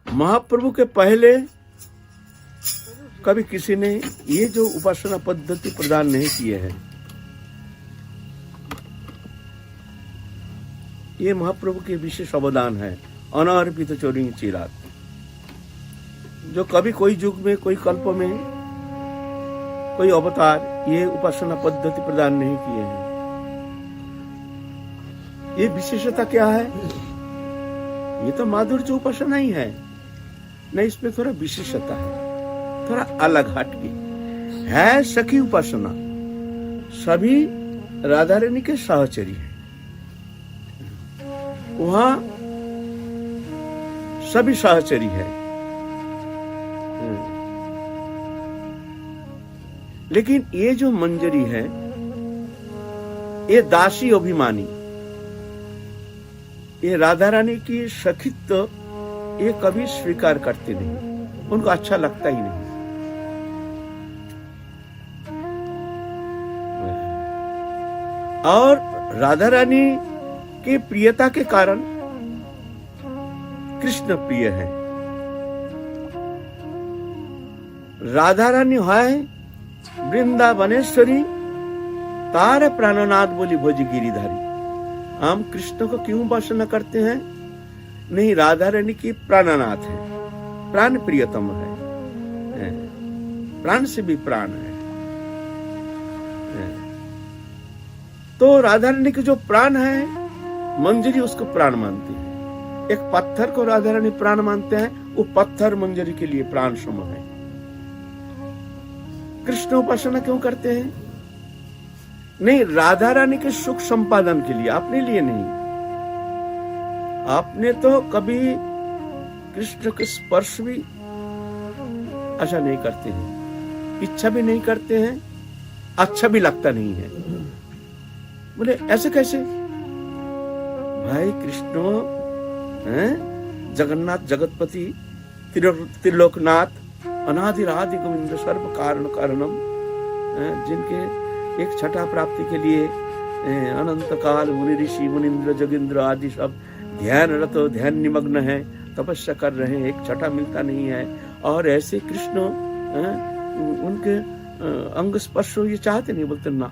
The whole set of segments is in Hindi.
महाप्रभु के पहले कभी किसी ने ये जो उपासना पद्धति प्रदान नहीं किए हैं। ये महाप्रभु के विशेष अवदान है। अनार्पित चोरी चिराग, जो कभी कोई युग में, कोई कल्प में, कोई अवतार ये उपासना पद्धति प्रदान नहीं किए हैं। ये विशेषता क्या है? ये तो माधुर्य उपासना ही है, नहीं इसमें थोड़ा विशेषता है, थोड़ा अलग हटके है। सखी उपासना सभी राधा रानी के सहचरी है, वहां सभी सहचरी है। लेकिन ये जो मंजरी है, ये दासी अभिमानी, ये राधा रानी की सखित्व ये कभी स्वीकार करते नहीं, उनको अच्छा लगता ही नहीं। और राधा रानी की प्रियता के कारण कृष्ण प्रिय है। राधा रानी है वृंदावनेश्वरी, तार प्राणनाथ बोली भोज गिरिधारी। हम कृष्ण को क्यों उपासना करते हैं? नहीं, राधा रानी की प्राणनाथ है, प्राण प्रियतम है, प्राण से भी प्राण है। तो राधा रानी के जो प्राण है, मंजरी उसको प्राण मानती है। एक पत्थर को राधा रानी प्राण मानते हैं, वो पत्थर मंजरी के लिए प्राण सम है। कृष्ण उपासना क्यों करते हैं? नहीं, राधा रानी के सुख संपादन के लिए, अपने लिए नहीं। आपने तो कभी कृष्ण के स्पर्श भी अच्छा नहीं करते हैं, इच्छा भी नहीं करते हैं, अच्छा भी लगता नहीं है। बोले ऐसे कैसे? भाई कृष्ण हैं जगन्नाथ जगतपति त्रिलोकनाथ अनादिरादि गोविंद सर्व कारण कारणम, जिनके एक छठा प्राप्ति के लिए अनंत काल मुनि ऋषि मुनिंद्र जोगिंद्र आदि सब ध्यानरत ध्यान निमग्न है, तपस्या कर रहे हैं, एक छठा मिलता नहीं है। और ऐसे कृष्ण उनके अंग स्पर्श ये चाहते नहीं, बोलते ना।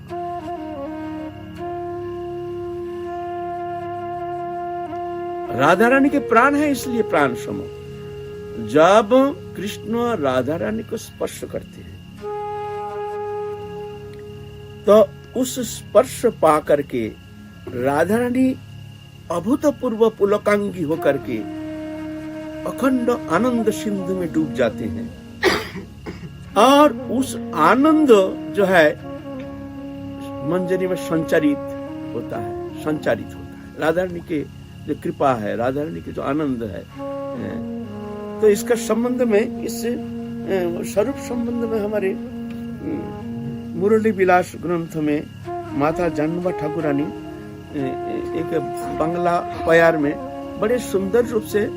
राधा रानी के प्राण है, इसलिए प्राण सम। जब कृष्ण राधा रानी को स्पर्श करते हैं तो उस स्पर्श पा करके राधा रानी अभूतपूर्व पुलकांगी होकर के अखंड आनंद सिंधु में डूब जाते हैं। और उस आनंद जो है मंजरी में संचारित होता है। राधा रानी के जो कृपा है, राधा रानी के जो आनंद है, तो इसका संबंध में, इस स्वरूप संबंध में हमारे मुरली विलास ग्रंथ में माता जानवा ठाकुरानी एक बांग्ला प्यार में बड़े सुंदर रूप से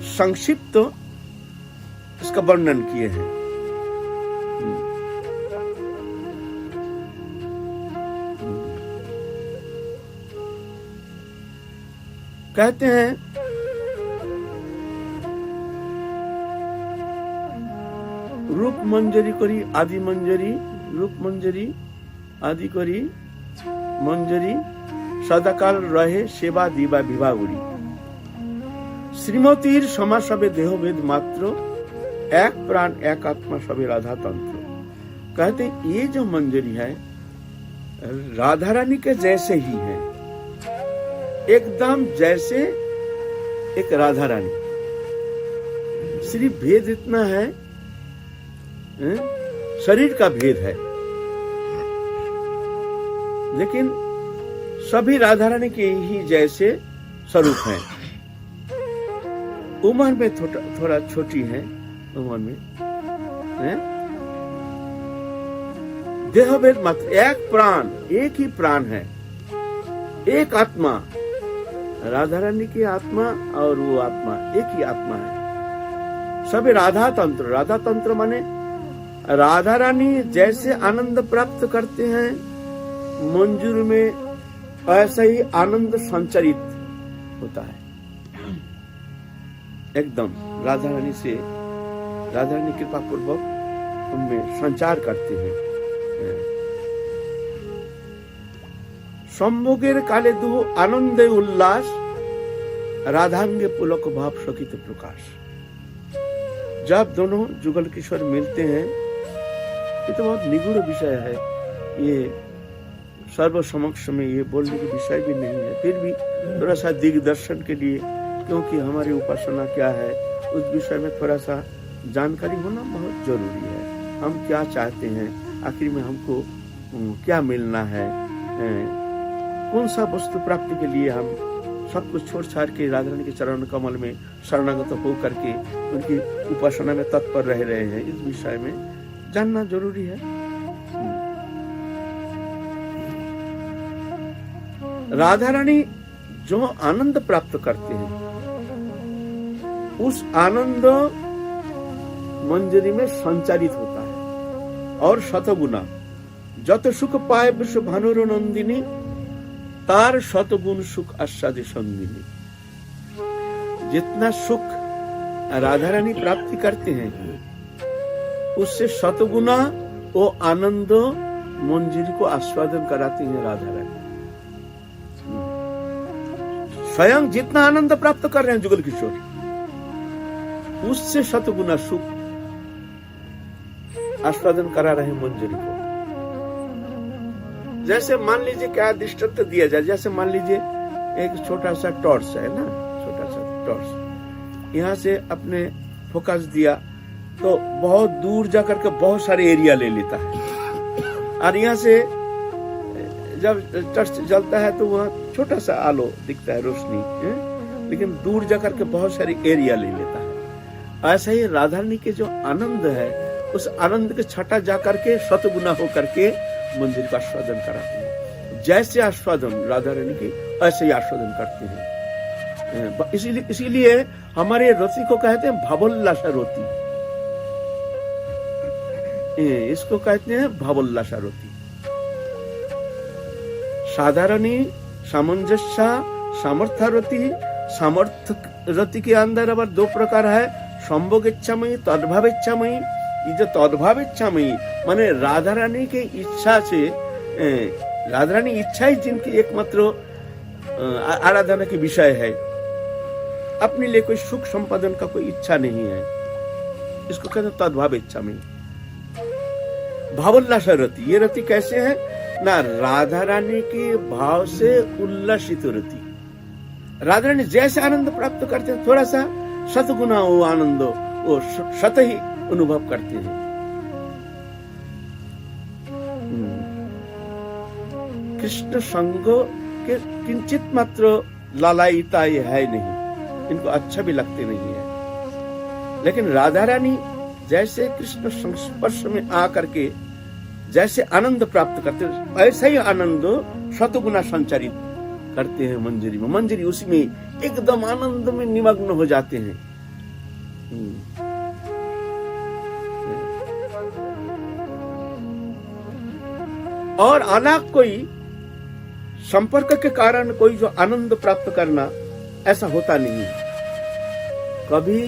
संक्षिप्त इसका वर्णन किए हैं। कहते हैं रूप मंजरी करी आदि मंजरी, रूप मंजरी आदि करी मंजरी, सदाकाल रहे सेवा दिवा विभागुरी। श्रीमतीर समा सबे देहभेद मात्र, एक प्राण एक आत्मा सबे राधा तंत्र। कहते ये जो मंजरी है राधा रानी के जैसे ही है, एकदम जैसे एक राधा रानी। सिर्फ भेद इतना है, शरीर का भेद है, लेकिन सभी राधा रानी के ही जैसे स्वरूप हैं। उम्र में थोड़ा छोटी है, उम्र में देहभेद मात्र, एक प्राण, एक ही प्राण है, एक आत्मा। राधा रानी की आत्मा और वो आत्मा एक ही आत्मा है। सभी राधा तंत्र, राधा तंत्र माने राधा रानी जैसे आनंद प्राप्त करते हैं मंजूर में, ऐसा ही आनंद संचरित होता है। एकदम राधा रानी से, राधा रानी कृपा पूर्वक उनमें संचार करते हैं। সম্ভোগের কালে দুহ আনন্দে উল্লাস, राधांगे पुलक भाव सकित प्रकाश। जब दोनों जुगल किशोर मिलते हैं, ये तो बहुत निगूढ़ विषय है, ये सर्व समक्ष में ये बोलने की विषय भी नहीं है, फिर भी थोड़ा सा दिग्दर्शन के लिए, क्योंकि हमारी उपासना क्या है उस विषय में थोड़ा सा जानकारी होना बहुत जरूरी है। हम क्या चाहते हैं, आखिर में हमको क्या मिलना है, कौन सा वस्तु प्राप्ति के लिए हम सब कुछ छोड़ छाड़ के राधा रानी के चरण कमल में शरणागत हो करके उनकी उपासना में तत्पर रह रहे हैं, इस विषय में जानना जरूरी है। राधा रानी जो आनंद प्राप्त करते हैं, उस आनंद मंजरी में संचारित होता है और शतगुना। যত সুখ পায় বিশ্ব ভানুর নন্দিনী, तार शतगुण सुख आस्वादे संगिनी। जितना सुख राधा रानी प्राप्ति करते हैं, उससे शतगुना वो आनंद मंजरी को आस्वादन कराते हैं राधा रानी। स्वयं जितना आनंद प्राप्त कर रहे हैं जुगल किशोर, उससे शतगुना सुख आस्वादन करा रहे हैं मंजरी को। जैसे मान लीजिए, क्या दृष्टांत दिया जाए, जैसे मान लीजिए एक छोटा सा टॉर्च है ना, छोटा सा टॉर्च, यहाँ से अपने फोकस दिया तो बहुत दूर जाकर के बहुत सारे एरिया ले लेता है, और यहाँ से जब टॉर्च जलता है तो वहाँ छोटा सा आलो दिखता है, रोशनी, लेकिन दूर जाकर के बहुत सारे एरिया ले लेता है। ऐसा ही राधा रानी के जो आनंद है, उस आनंद के छटा जाकर के शतगुना होकर के मंदिर का आस्वादन कराते हैं। जैसे आस्वादन राधा रानी की, ऐसे ही आस्वादन करते हैं। इसीलिए हमारे रति को कहते हैं भावोल्लासा रति, इसको कहते हैं भावोल्लासा रति। साधारणी, सामंजस्य, सामर्थ्य रति। सामर्थ्य रति के अंदर अब दो प्रकार है, संभोग इच्छामयी, तद्भाव इच्छामयी। ये जो तद्भाव इच्छामयी माने राधा रानी के इच्छा से, राधा रानी इच्छा ही जिनकी एकमात्र आराधना की विषय है, अपने लिए कोई सुख संपादन का कोई इच्छा नहीं है, इसको कहते हैं तद्भाव इच्छामयी। भावोल्लास रति, ये रति कैसे है ना, राधा रानी के भाव से उल्लासित रति। राधा रानी जैसे आनंद प्राप्त करते हैं, थोड़ा सा शतगुना वो आनंद वो शत ही अनुभव करते हैं। कृष्ण संग के किंचित मात्र लालायिता ये है नहीं, इनको अच्छा भी लगते नहीं है। लेकिन राधा रानी जैसे कृष्ण संस्पर्श में आकर के जैसे आनंद प्राप्त करते हैं, ऐसा ही आनंद शतगुना संचारित करते हैं मंजरी में। मंजरी उसी में एकदम आनंद में निमग्न हो जाते हैं। और अलग कोई संपर्क के कारण कोई जो आनंद प्राप्त करना, ऐसा होता नहीं है। कभी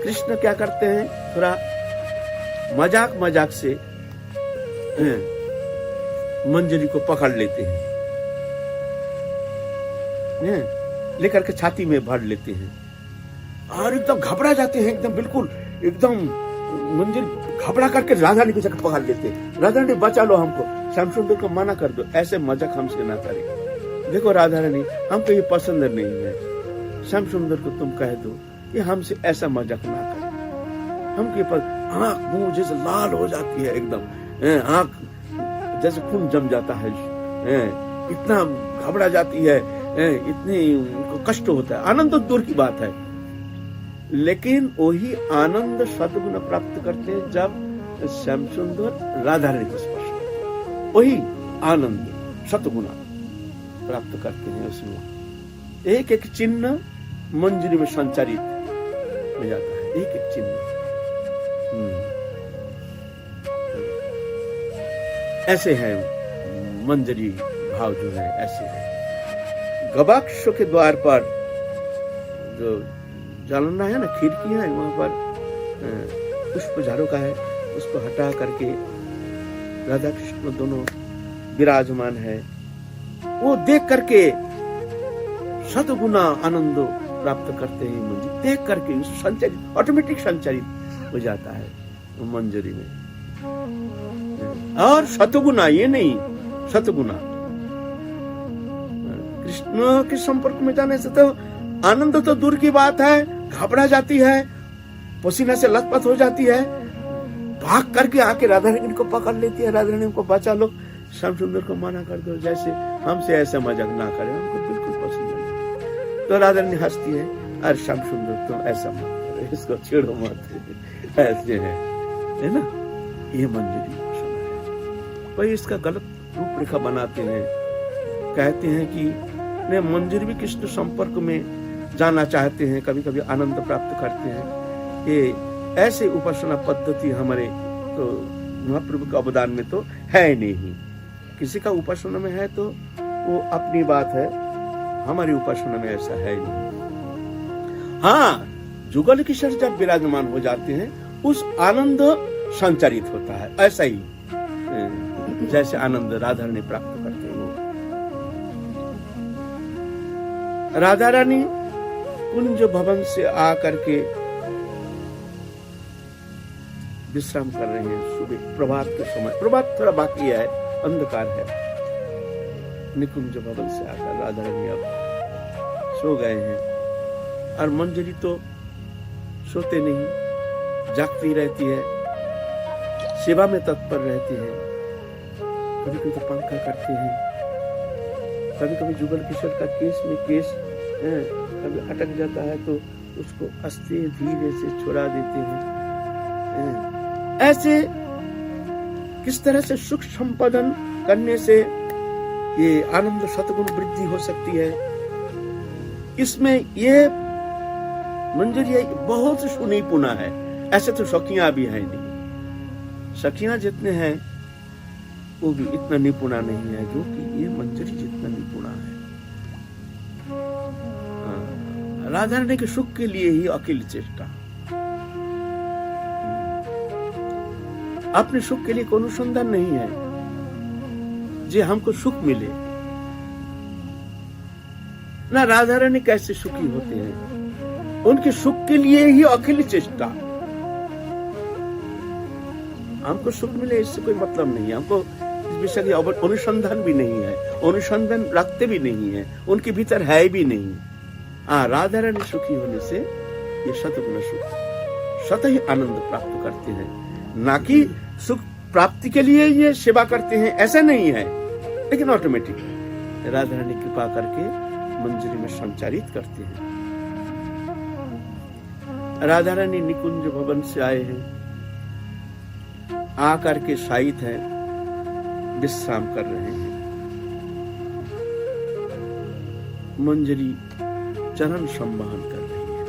कृष्ण क्या करते हैं, थोड़ा मजाक मजाक से मंजरी को पकड़ लेते हैं, लेकर के छाती में भर लेते हैं और एकदम घबरा जाते हैं, एकदम बिल्कुल एकदम मंजरी घबरा करके राधा रानी की जगह पकड़ लेते हैं। राधा रानी बचा लो हमको, श्याम सुंदर को मना कर दो, ऐसे मजाक हमसे ना करे। देखो राधा रानी, हमको ये पसंद नहीं है, श्याम सुंदर को तुम कह दो कि हमसे ऐसा मजाक ना करे। हमके पर आंख मुंह जैसे लाल हो जाती है, एकदम आंख जैसे खून जम जाता है, इतना घबरा जाती है, इतनी कष्ट होता है। आनंद तो दूर की बात है, लेकिन वही आनंद सद्गुण प्राप्त करते हैं जब श्याम सुंदर राधा रानी को स्पर्श करते हैं, वही आनंद सतगुणा प्राप्त करते हैं। उसमें एक एक चिन्ह मंजरी में संचारित हो जाता है, एक एक चिन्ह। ऐसे है मंजरी भाव जो है, ऐसे है। गवाक्ष के द्वार पर जो जालना है ना, खिड़की है, वहां पर पुष्प झाड़ों का है, उसको हटा करके राधा कृष्ण दोनों विराजमान है। वो देख करके शतगुना आनंद प्राप्त करते हैं मंजरी, देख करके संचरित, ऑटोमेटिक संचरित हो जाता है मंजरी में। और शतगुना, ये नहीं, शतगुना कृष्ण के संपर्क में जाने से तो आनंद तो दूर की बात है, घबरा जाती है, पसीना से लथपथ हो जाती है, भाग करके आके राधा रानी को पकड़ लेती है, राधा रानी को बचा लो, श्याम सुंदर को मना कर दो, जैसे हमसे ऐसा मजाक ना करें, हमको बिल्कुल पसंद नहीं। तो राधा रानी हंसती है, अरे श्याम सुंदर तुम ऐसा मत करो, इसको छेड़ो मत, ऐसे है ना। ये मंजरी वही इसका गलत रूपरेखा बनाते हैं, कहते हैं कि नहीं, मंजरी भी कृष्ण संपर्क में जाना चाहते हैं, कभी कभी आनंद प्राप्त करते हैं। ये ऐसे उपासना पद्धति हमारे तो महाप्रभु के अवदान में तो है नहीं। किसी का उपासना में है तो वो अपनी बात है, हमारी उपासना में ऐसा है नहीं। हाँ, जुगल किशोर जब विराजमान हो जाते हैं, उस आनंद संचरित होता है, ऐसा ही जैसे आनंद राधा रानी प्राप्त करते हैं। राधा रानी कुंज भवन से आकर के विश्राम कर रहे हैं सुबह प्रभात के समय, प्रभात थोड़ा बाकी है, अंधकार है। निकुंज भवन से आकर राधा रानी अब सो गए हैं, और मंजरी तो सोते नहीं, जागती रहती है, सेवा में तत्पर रहती है। कभी कभी तो पंखा करते हैं, कभी कभी जुगल किशोर का केस में केस कभी अटक जाता है तो उसको आस्ते धीरे से छुड़ा देते हैं। ऐसे किस तरह से सुख संपादन करने से ये आनंद शतगुण वृद्धि हो सकती है, इसमें ये मंजरी बहुत सुनिपुणा है। ऐसे तो सखियां भी है नहीं, सखियां जितने हैं वो भी इतना निपुणा नहीं है जो कि ये मंजरी जितना निपुणा है। राधा रानी के सुख के लिए ही अकेली चेष्टा, अपने सुख के लिए कोई अनुसंधान नहीं है जे हमको सुख मिले ना। राधा रानी कैसे सुखी होते हैं, उनके सुख के लिए ही अकेली चेष्टा। हमको सुख मिले इससे कोई मतलब नहीं है, हमको इस विषय की अनुसंधान भी नहीं है, अनुसंधान रखते भी नहीं है, उनके भीतर है भी नहीं। राधा रानी सुखी होने से ये शतगुण सुख, सत ही आनंद प्राप्त करते हैं, ना कि सुख प्राप्ति के लिए ये सेवा करते हैं, ऐसा नहीं है। लेकिन ऑटोमेटिक राधा रानी कृपा करके मंजरी में संचारित करते हैं। राधा रानी निकुंज भवन से आए हैं, आकर के शायित हैं, विश्राम कर रहे हैं। मंजरी चरण संवहन कर रही है।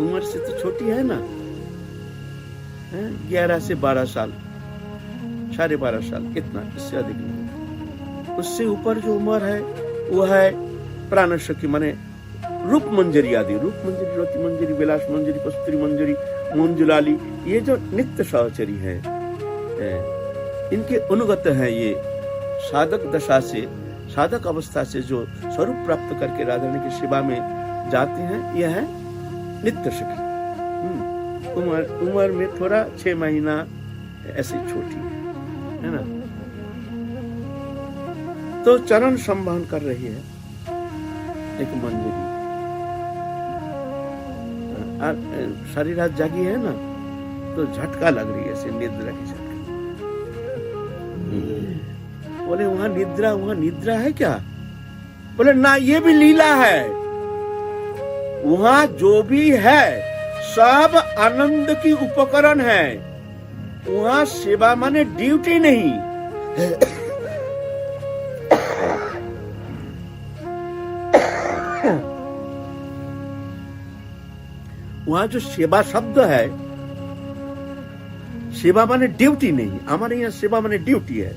उम्र से तो छोटी है ना, 11 से 12 साल, 12.5 साल, इतना, इससे अधिक नहीं। उससे ऊपर जो उम्र है वो है प्राण सखी, माने रूप मंजरी आदि, रूप मंजरी, रति मंजरी, विलास मंजरी, कस्तूरी मंजरी, मंजुलाली, ये जो नित्य सहचरी है, इनके अनुगत है। ये साधक दशा से, साधक अवस्था से जो स्वरूप प्राप्त करके राधा रानी की सेवा में जाते हैं, यह है नित्य सखी। उम्र में थोड़ा 6 महीना ऐसी छोटी है ना। तो चरण संवहन कर रही है एक मंजरी, सारी रात जागी है ना, तो झटका लग रही है, ऐसे निद्रा की झटका। बोले वहां निद्रा है क्या? बोले ना, ये भी लीला है, वहां जो भी है सब आनंद की उपकरण है, वहां सेवा माने ड्यूटी नहीं। वहां जो सेवा शब्द है, सेवा माने ड्यूटी नहीं। हमारे यहाँ सेवा माने ड्यूटी है,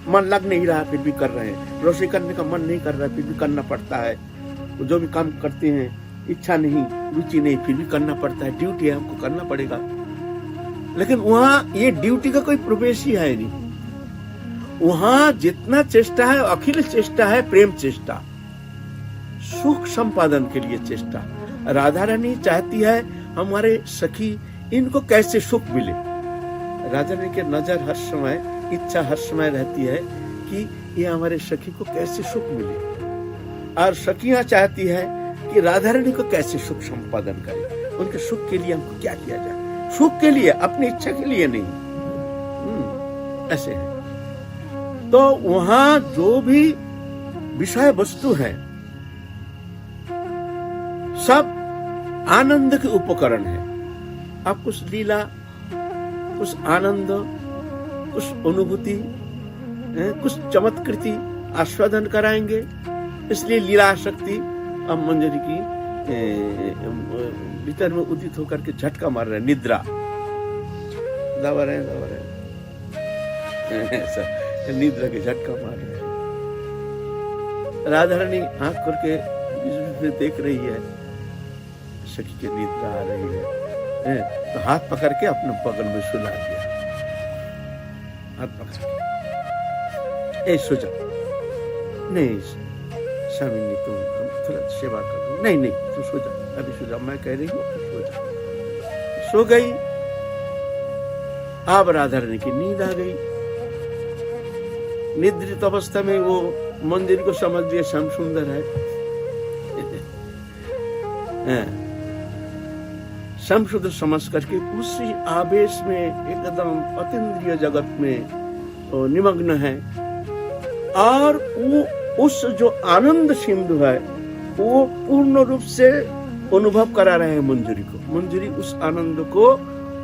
मन लग नहीं रहा फिर भी कर रहे हैं, रोशनी करने का मन नहीं कर रहा फिर भी करना पड़ता है। जो भी काम करते हैं इच्छा नहीं, रुचि नहीं, फिर भी करना पड़ता है, ड्यूटी है, हमको करना पड़ेगा। लेकिन वहां ये ड्यूटी का कोई प्रवेश ही है नहीं। वहां जितना चेष्टा है, अखिल चेष्टा है प्रेम चेष्टा, सुख संपादन के लिए चेष्टा। राधा रानी चाहती है हमारे सखी इनको कैसे सुख मिले। राधा रानी के नजर हर समय, इच्छा हर समय रहती है कि ये हमारे सखी को कैसे सुख मिले, और सखियां चाहती है कि राधा रानी को कैसे सुख संपादन करे। उनके सुख के लिए हमको क्या किया जाए, सुख के लिए, अपनी इच्छा के लिए नहीं। ऐसे है। तो वहां जो भी विषय वस्तु है सब आनंद के उपकरण है। आप कुछ लीला, कुछ आनंद, कुछ अनुभूति, कुछ चमत्कृति आस्वादन कराएंगे। इसलिए लीला शक्ति अब मंजरी की भीतर में उदित होकर के झटका मार रहे हैं, निद्रा दबा रहे हैं निद्रा के झटका मार रहे हैं। राधा रानी आंख करके में देख रही है, सखी की निद्रा आ रही है, तो हाथ पकड़ के अपने बगल में सुला दिया। हाथ पकड़ के, सो जा, नहीं स्वामी ने तुम थोड़ा सेवा कर दो, नहीं तू सो जा, अभी सो जा, मैं कह रही हूँ सो जा। सो गई। अब राधा रानी की नींद आ गई। निद्रित अवस्था में वो मंदिर को समझ लिया श्याम सुंदर है। श्याम सुंदर समझ करके उसी आवेश में एकदम अतीन्द्रिय जगत में निमग्न है। और वो उस जो आनंद सिंधु है वो पूर्ण रूप से अनुभव करा रहे हैं मंजरी को। मंजरी उस आनंद को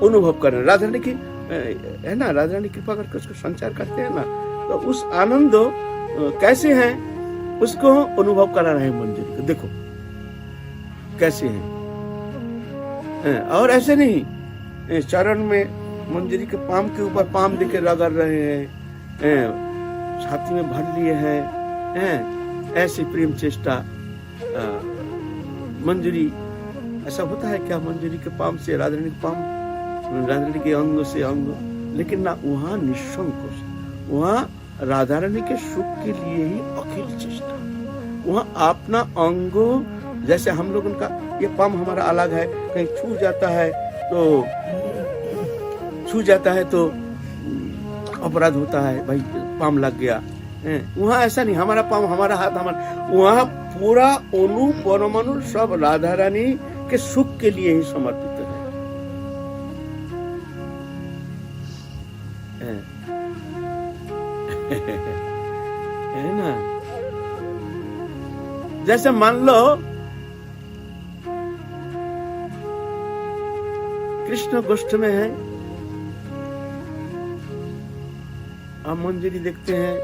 अनुभव कर रहे हैं। राधा रानी की है ना, राधा रानी कृपा करके उसको संचार करते हैं ना, तो उस आनंद कैसे है उसको अनुभव करा रहे हैं मंजरी को। देखो कैसे है। और ऐसे नहीं चरण में मंजरी के पाम के ऊपर पाम देके रगड़ रहे हैं, छाती में भर लिए हैं, ऐसे प्रेम चेष्टा। मंजरी ऐसा होता है क्या, मंजरी के पाम से राधा रानी के पाम, राधा रानी के अंग से अंग, लेकिन ना वहां निःसंकोच, वहां राधा रानी के सुख के लिए ही अखिल चेष्टा। वहां अपना अंगो, जैसे हम लोग उनका ये पाम हमारा अलग है, कहीं छू जाता है तो अपराध होता है, भाई पाम लग गया। वहां ऐसा नहीं, हमारा पाम, हमारा हाथ, हमारा, वहां पूरा अणु परमाणु सब राधा रानी के सुख के लिए ही समर्पित है ना। जैसे मान लो कृष्ण गोष्ठ में है, आप मंजरी देखते हैं,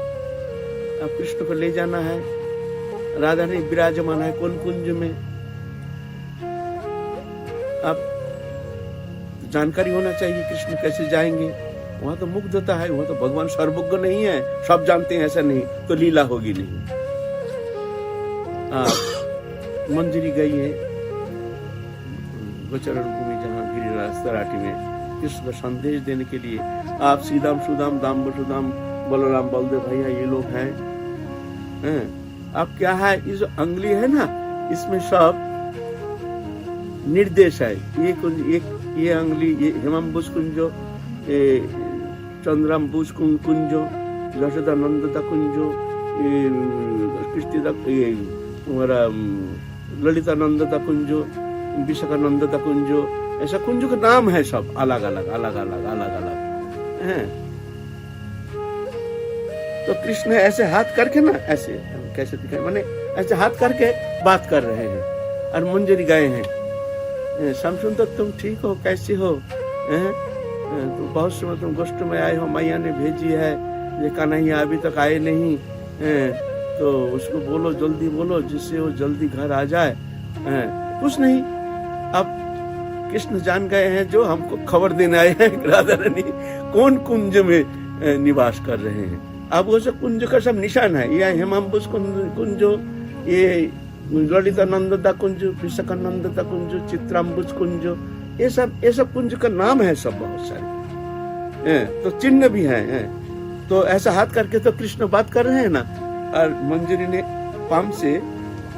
अब कृष्ण को ले जाना है, राधा रानी विराजमान है कौन कुंज में। अब जानकारी होना चाहिए कृष्ण कैसे जाएंगे। वहां तो मुग्धता है, वहां तो भगवान सर्वज्ञ नहीं है, सब जानते हैं, ऐसा नहीं तो लीला होगी नहीं। मंजरी गई है गोचरण भूमि, जहाँ गिरिराज तराटी में कृष्ण को संदेश देने के लिए। आप सीधाम सुदाम दाम सुदाम बलराम बलदेव भैया ये लोग हैं। अब क्या है, ये जो अंगुली है ना, इसमें सब निर्देश है। ये अंगुली, ये हेमाम्बुज कुंजो, चंद्राम्बुज कुंजो, यशोदा नंदता कुंजो, हमारा ललिता नंदता कुंजो, विशाखानंदता कुंजो, ऐसा कुंजो का नाम है, सब अलग अलग हैं। तो कृष्ण ऐसे हाथ करके ना, ऐसे कैसे दिखाए, माने ऐसे हाथ करके बात कर रहे हैं, और मंजरी गए हैं। शाम तक तुम ठीक हो, कैसे हो, तो बहुत समय तुम गोष्ठ में आए हो, मैया ने भेजी है, ये कन्हैया अभी तक आए नहीं, तो उसको बोलो, जल्दी बोलो, जिससे वो जल्दी घर आ जाए। कुछ नहीं, अब कृष्ण जान गए हैं, जो हमको खबर देने आए हैं राधा रानी कौन कुंज में निवास कर रहे हैं। अब वो सब कुंज का सब निशान है, यह हेमाम्बुज कुंजो, ये ललितानंद कुंज, विशाखानंद कुंज, चित्राम्बुज कुंज, ये सब कुंज का नाम है सब बहुत सारे, तो चिन्ह भी हैं। तो ऐसा हाथ करके तो कृष्ण बात कर रहे हैं ना, और मंजरी ने पाम से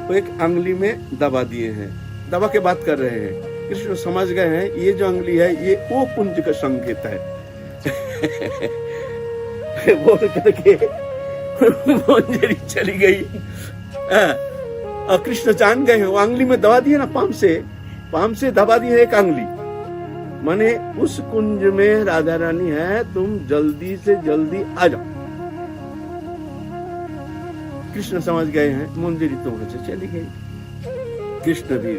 वो एक अंगुली में दबा दिए हैं, दबा के बात कर रहे हैं। कृष्ण समझ गए हैं ये जो अंगुली है ये वो कुंज का संकेत है। बोल करके मंजरी चली गई। और कृष्ण जान गए हैं, वो अंगुली में दबा दिए ना, पाम से दबा दी है एक अंगुली, माने उस कुंज में राधा रानी है, तुम जल्दी से जल्दी आ जाओ। कृष्ण समझ गए हैं, मंजरी तो वहां से चली गई। कृष्ण भी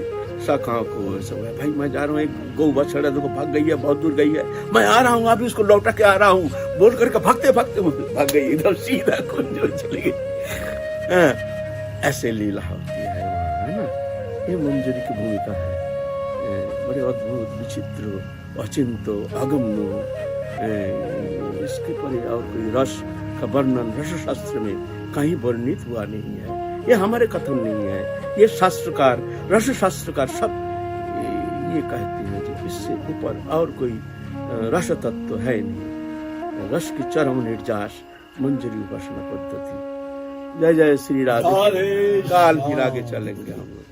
शाखाओं को सब है, भाई मैं जा रहा हूँ, एक गौ बछड़ा देखो भाग गई है, बहुत दूर गई है, मैं आ रहा हूँ, अभी उसको लौटा के आ रहा हूँ, बोल करके भागते भागते भाग गई, एकदम सीधा कुंज में चली गई। ऐसे लीला होती है ना, ये मंजरी की भूमिका है। बड़े अद्भुत, विचित्र, अचिंत्य, अगम्य, इसके परे और कोई रस का वर्णन रस शास्त्र में कहीं वर्णित हुआ नहीं है। ये हमारे कथन नहीं है, ये शास्त्रकार, रस शास्त्रकार सब ये कहते हैं कि इससे ऊपर और कोई रस तत्व है नहीं। रस की चरम निर्जास मंजरी उपासना पद्धति। जय जय श्री राधे। काल फिर आगे चलेंगे हम लोग।